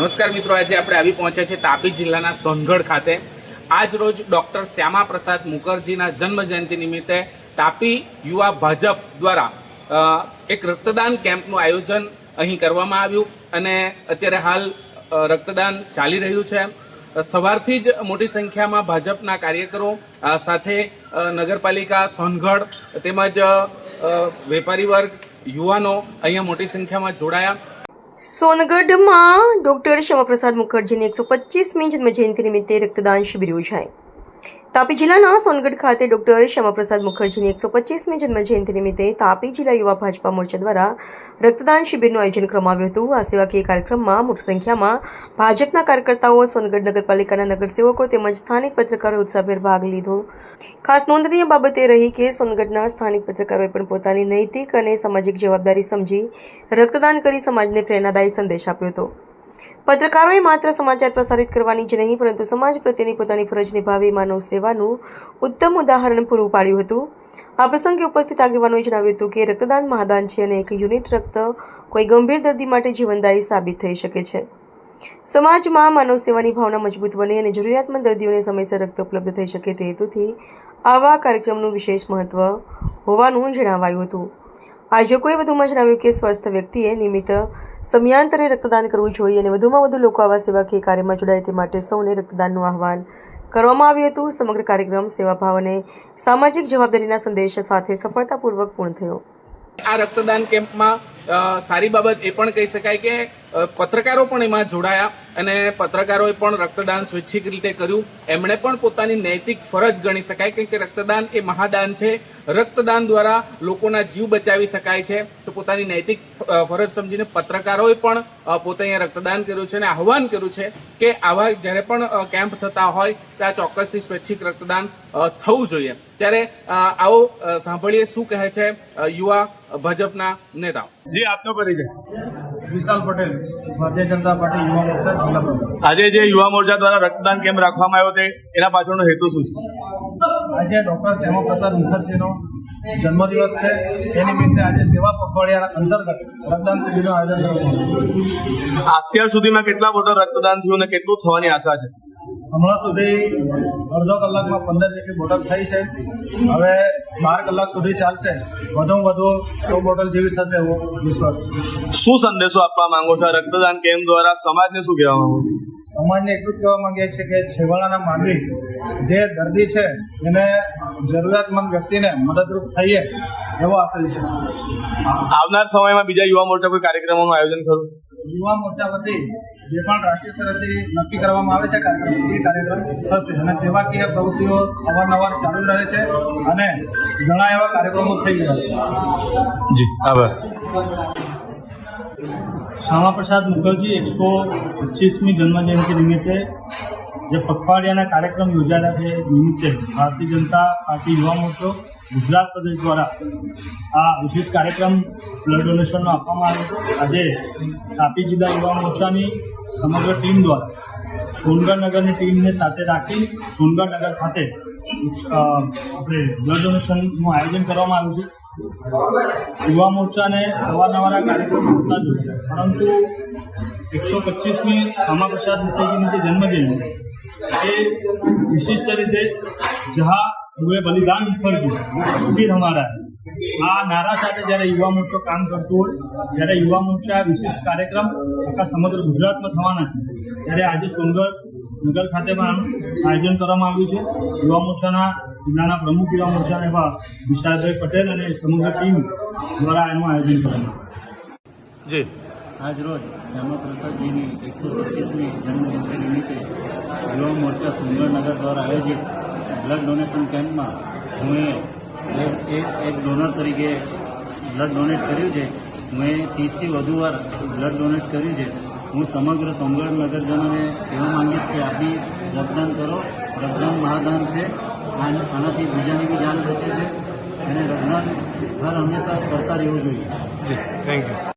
નમસ્કાર મિત્રો, આજે આપણે આવી પહોંચ્યા છે તાપી જિલ્લાના સોનગઢ ખાતે। આજ રોજ ડોક્ટર શ્યામા પ્રસાદ મુખર્જીના જન્મ જયંતિ નિમિત્તે તાપી યુવા ભાજપ દ્વારા એક રક્તદાન કેમ્પનું આયોજન અહીં કરવામાં આવ્યું અને અત્યારે હાલ રક્તદાન ચાલી રહ્યું છે। સવારથી જ મોટી સંખ્યામાં ભાજપના કાર્યકરો સાથે નગરપાલિકા સોનગઢ તેમજ વેપારી વર્ગ યુવાનો અહીંયા મોટી સંખ્યામાં જોડાયા। સોનગઢમાં ડોક્ટર શ્યામા પ્રસાદ મુખર્જીની 125મી જન્મજયંતિ નિમિત્તે રક્તદાન શિબિર યોજાઈ। તાપી જિલ્લાના સોનગઢ ખાતે ડોક્ટર શ્યામા પ્રસાદ મુખર્જીની 125મી જન્મજયંતિ નિમિત્તે તાપી જિલ્લા યુવા ભાજપા મોરચા દ્વારા રક્તદાન શિબિરનું આયોજન કરવામાં આવ્યું હતું। આ સેવાકીય કાર્યક્રમમાં મોટી સંખ્યામાં ભાજપના કાર્યકર્તાઓ, સોનગઢ નગરપાલિકાના નગરસેવકો તેમજ સ્થાનિક પત્રકારોએ ઉત્સાહભેર ભાગ લીધો। ખાસ નોંધનીય બાબત એ રહી કે સોનગઢના સ્થાનિક પત્રકારોએ પણ પોતાની નૈતિક અને સામાજિક જવાબદારી સમજી રક્તદાન કરી સમાજને પ્રેરણાદાયી સંદેશ આપ્યો હતો। પત્રકારોએ માત્ર સમાચાર પ્રસારિત કરવાની જ નહીં પરંતુ સમાજ પ્રત્યેની પોતાની ફરજ નિભાવી માનવ સેવાનું ઉત્તમ ઉદાહરણ પૂરું પાડ્યું હતું। આ પ્રસંગે ઉપસ્થિત આગેવાનોએ જણાવ્યું હતું કે રક્તદાન મહાદાન છે અને એક યુનિટ રક્ત કોઈ ગંભીર દર્દી માટે જીવનદાયી સાબિત થઈ શકે છે। સમાજમાં માનવ સેવાની ભાવના મજબૂત બને અને જરૂરિયાતમંદ દર્દીઓને સમયસર રક્ત ઉપલબ્ધ થઈ શકે તે હેતુથી આવા કાર્યક્રમનું વિશેષ મહત્વ હોવાનું જણાવાયું હતું। આયોજકોએ વધુમાં જણાવ્યું કે સ્વસ્થ વ્યક્તિએ નિયમિત સમયાંતરે રક્તદાન કરવું જોઈએ અને વધુમાં વધુ લોકો આવા સેવાકીય કાર્યમાં જોડાય તે માટે સૌને રક્તદાનનું આહ્વાન કરવામાં આવ્યું હતું। સમગ્ર કાર્યક્રમ સેવાભાવ અને સામાજિક જવાબદારીના સંદેશ સાથે સફળતાપૂર્વક પૂર્ણ થયો। આ રક્તદાન કેમ્પમાં સારી બાબત એ પણ કહી શકાય કે પત્રકારો પણ એમાં જોડાયા અને પત્રકારોએ પણ રક્તદાન સ્વૈચ્છિક રીતે કર્યું। એમણે પણ પોતાની નૈતિક ફરજ ગણી શકાય કે રક્તદાન એ મહાદાન છે। રક્તદાન દ્વારા લોકોના જીવ બચાવી શકાય છે, તો પોતાની નૈતિક ફરજ સમજીને પત્રકારોએ પણ પોતે અહીંયા રક્તદાન કર્યું છે અને આહ્વાન કર્યું છે કે આવા જ્યારે પણ કેમ્પ થતા હોય ત્યાં ચોક્કસથી સ્વૈચ્છિક રક્તદાન થવું જોઈએ। ત્યારે આવો સાંભળીએ શું કહે છે યુવા ભાજપના નેતાઓ। જી, આપનો પરિચય। વિશાલ પટેલ, ભારતીય જનતા પાર્ટી યુવા મોરચા જિલ્લા પ્રમુખ। આજે જે યુવા મોરચા દ્વારા રક્તદાન કેમ્પ રાખવામાં આવ્યો તે એના પાછળનો હેતુ શું છે? આજે ડોક્ટર શ્યામા પ્રસાદ મુખર્જીનો જન્મદિવસ છે, તે નિમિત્તે આજે સેવા પખવાડિયા અંતર્ગત રક્તદાન શિબિરનું આયોજન કરવામાં આવ્યું। અત્યાર સુધીમાં કેટલા બોટલ રક્તદાન થયું અને કેટલું થવાની આશા છે? હમણાં સુધી અડધો કલાકમાં 15 જેટલી બોટલ થઈ છે। હવે 12 કલાક સુધી ચાલશે, વધુમાં વધુ 100 બોટલ જેવી થશે એવો વિશ્વાસ છે। શું સંદેશો આપવા માંગો છો રક્તદાન કેમ્પ દ્વારા? સમાજને શું કહેવા માંગો છો? સમાજને એટલું જ કહેવા માંગીએ છીએ કે છેવાડાના માનવી જે દર્દી છે એને જરૂરિયાતમંદ વ્યક્તિને મદદરૂપ થઈએ એવો આશય છે। આવનાર સમયમાં બીજા યુવા મોરચા કોઈ કાર્યક્રમોનું આયોજન કરું? યુવા મોરચા વતી જે પણ રાષ્ટ્રીય સ્તરેથી નક્કી કરવામાં આવે છે કાર્યક્રમ, એ કાર્યક્રમ થશે અને સેવાકીય પ્રવૃત્તિઓ અવારનવાર ચાલુ રહે છે અને ઘણા એવા કાર્યક્રમો થઈ રહ્યા છે। જી, આભાર। શ્યામા પ્રસાદ મુખર્જી 125મી જન્મજયંતિ નિમિત્તે જે પખવાડિયાના કાર્યક્રમ યોજાયેલા છે નિમિત્તે ભારતીય જનતા પાર્ટી યુવા મોરચો ગુજરાત પ્રદેશ દ્વારા આ વિશેષ કાર્યક્રમ બ્લડ ડોનેશનનો આપવામાં આવ્યો હતો। આજે તાપી જિલ્લા યુવા મોરચાની સમગ્ર ટીમ દ્વારા સોનગઢ નગરની ટીમને સાથે રાખી સોનગઢ નગર ખાતે આપણે બ્લડ ડોનેશનનું આયોજન કરવામાં આવ્યું છે। યુવા મોરચાને અવારનવાર આ કાર્યક્રમ હોતા જ હોય, પરંતુ 125મી શ્યામા પ્રસાદ મુખર્જીની જે જન્મજયંતિ એ વિશિષ્ટ રીતે જहाँ हुए बलिदान मुखर्जी फिर हमारा આ નારા સાથે જ્યારે યુવા મોરચો કામ કરતું હોય, જ્યારે યુવા મોરચા વિશિષ્ટ કાર્યક્રમ આખા સમગ્ર ગુજરાતમાં થવાના છે, ત્યારે આજે સોનગઢ નગર ખાતે પણ આયોજન કરવામાં આવ્યું છે। યુવા મોરચાના જિલ્લાના પ્રમુખ યુવા મોરચાના એવા વિશાલભાઈ પટેલ અને સમગ્ર ટીમ દ્વારા એનું આયોજન કરવામાં આવ્યું। જી, આજ રોજ શ્યામા પ્રસાદજીની 125મી જન્મજયંતિ નિમિત્તે યુવા મોરચા સોનગઢ નગર દ્વારા આયોજિત બ્લડ ડોનેશન કેમ્પમાં હું એક ડોનર તરીકે બ્લડ ડોનેટ કર્યું છે। હું 30થી વધુ વાર બ્લડ ડોનેટ કર્યું છે। હું સમગ્ર સોનગઢ નગરજનોને કહેવા માંગીશ કે આપ બી રક્તદાન કરો। રક્તદાન મહાદાન છે, આનાથી બીજાની બી જાન બચે છે અને રક્તદાન હર હંમેશા કરતા રહેવું જોઈએ। જી, થેન્ક યુ।